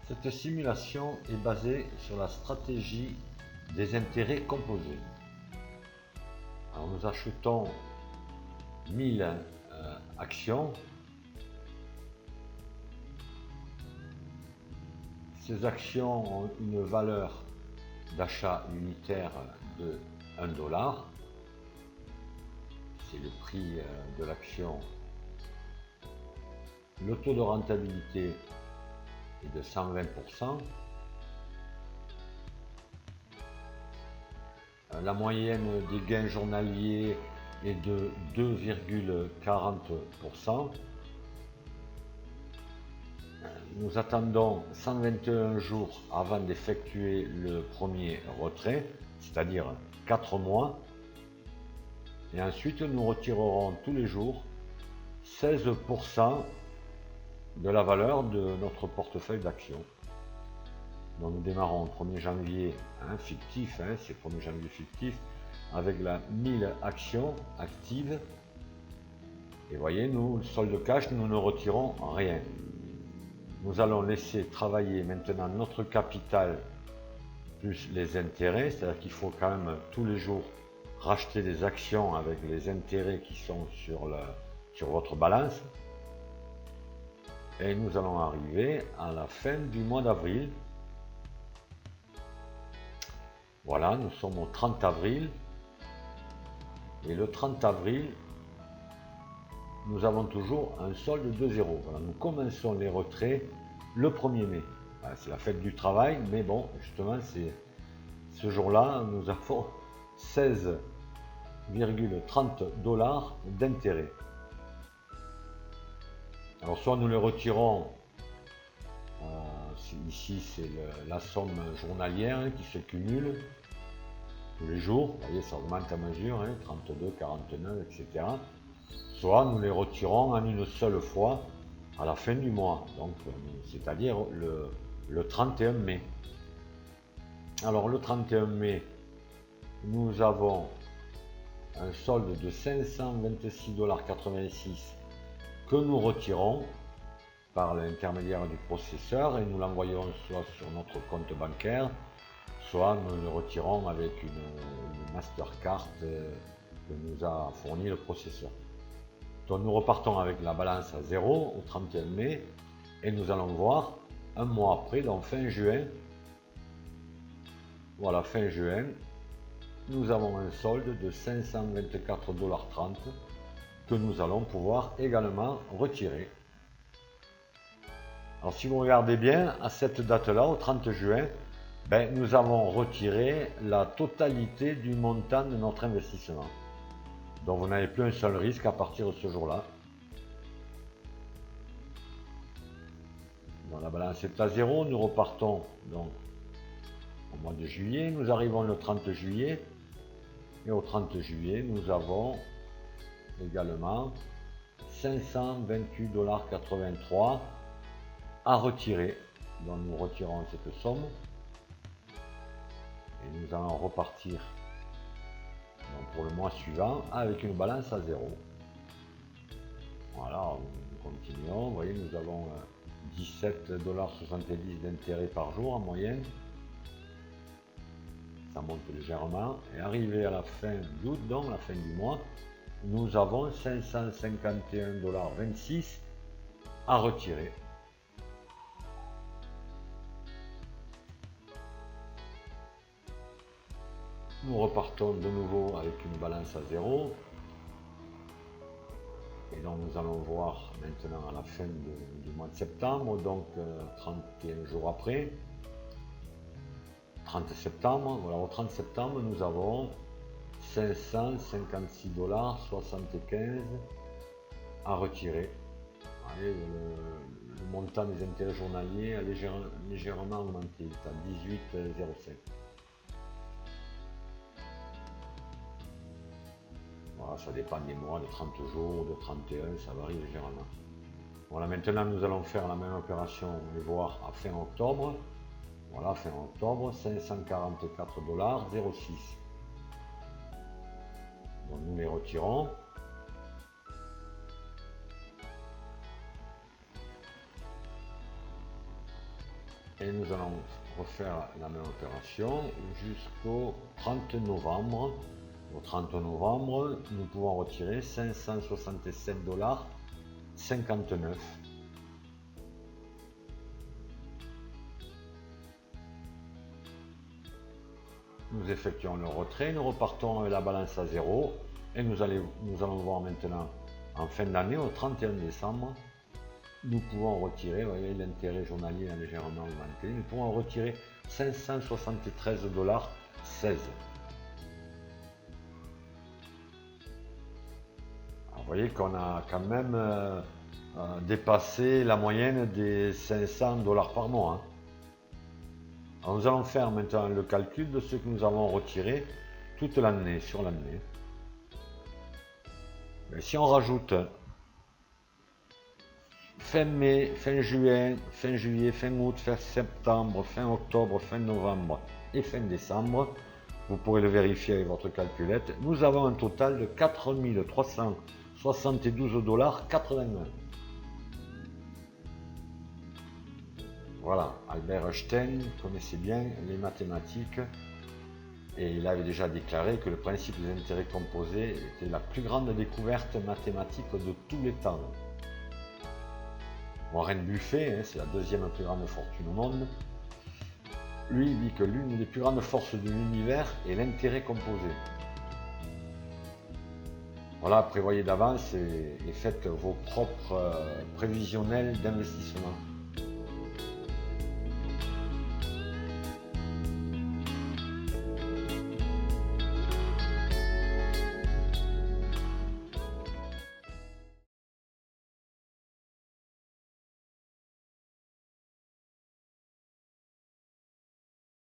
Cette simulation est basée sur la stratégie des intérêts composés. Alors nous achetons 1000 actions. Ces actions ont une valeur d'achat unitaire de 1 $. C'est le prix de l'action. Le taux de rentabilité est de 120%. La moyenne des gains journaliers est de 2,40%. Nous attendons 121 jours avant d'effectuer le premier retrait, c'est-à-dire 4 mois. Et ensuite, nous retirerons tous les jours 16% de la valeur de notre portefeuille d'actions. Donc nous démarrons au 1er janvier, fictif, c'est 1er janvier fictif, avec la 1000 actions actives. Et voyez, nous, le solde cash, nous ne retirons rien. Nous allons laisser travailler maintenant notre capital plus les intérêts, c'est-à-dire qu'il faut quand même tous les jours racheter des actions avec les intérêts qui sont sur votre balance. Et nous allons arriver à la fin du mois d'avril. Voilà, nous sommes au 30 avril. Et le 30 avril, nous avons toujours un solde de 0. Voilà, nous commençons les retraits le 1er mai. Voilà, c'est la fête du travail, mais bon, justement, c'est ce jour-là, nous avons 16,30 $ d'intérêt. Alors soit nous les retirons, ici c'est la somme journalière qui se cumule tous les jours, vous voyez ça augmente à mesure, 32, 49, etc. Soit nous les retirons en une seule fois à la fin du mois, donc c'est-à-dire le 31 mai. Alors le 31 mai, nous avons un solde de 526,86 $ que nous retirons par l'intermédiaire du processeur et nous l'envoyons soit sur notre compte bancaire, soit nous le retirons avec une Mastercard que nous a fourni le processeur. Donc nous repartons avec la balance à 0 au 31 mai et nous allons voir un mois après, donc fin juin. Voilà, fin juin, nous avons un solde de 524,30 $ que nous allons pouvoir également retirer. Alors si vous regardez bien, à cette date-là, au 30 juin, nous avons retiré la totalité du montant de notre investissement. Donc vous n'avez plus un seul risque à partir de ce jour-là. Donc la balance est à 0, nous repartons donc au mois de juillet, nous arrivons le 30 juillet, et au 30 juillet, nous avons également 528,83 $ à retirer. Donc nous retirons cette somme et nous allons repartir donc pour le mois suivant avec une balance à 0. Voilà, nous continuons. Vous voyez, nous avons 17,70 $ d'intérêt par jour en moyenne. Ça monte légèrement. Et arrivé à la fin d'août, donc la fin du mois, nous avons 551,26 $ à retirer. Nous repartons de nouveau avec une balance à 0. Et donc nous allons voir maintenant à la fin du mois de septembre, donc 31 jours après, 30 septembre, voilà, au 30 septembre, nous avons 556,75 $ à retirer. Allez, le montant des intérêts journaliers a légèrement augmenté, il est à 18,05 $. Voilà, ça dépend des mois, de 30 jours, de 31, ça varie légèrement. Voilà, maintenant nous allons faire la même opération et voir à fin octobre. Voilà, fin octobre, 544,06 $. Donc nous les retirons. Et nous allons refaire la même opération jusqu'au 30 novembre. Au 30 novembre, nous pouvons retirer 567,59 $. Nous effectuons le retrait, nous repartons avec la balance à zéro et nous allons voir maintenant en fin d'année, au 31 décembre, nous pouvons retirer, vous voyez l'intérêt journalier a légèrement augmenté, nous pouvons retirer 573,16 $. Vous voyez qu'on a quand même dépassé la moyenne des 500 $ par mois. Hein. Alors nous allons faire maintenant le calcul de ce que nous avons retiré toute l'année, sur l'année. Si on rajoute fin mai, fin juin, fin juillet, fin août, fin septembre, fin octobre, fin novembre et fin décembre, vous pourrez le vérifier avec votre calculette, nous avons un total de 4 372,81 $. Voilà, Albert Einstein connaissait bien les mathématiques et il avait déjà déclaré que le principe des intérêts composés était la plus grande découverte mathématique de tous les temps. Warren Buffett, c'est la deuxième plus grande fortune au monde, lui dit que l'une des plus grandes forces de l'univers est l'intérêt composé. Voilà, prévoyez d'avance et faites vos propres prévisionnels d'investissement.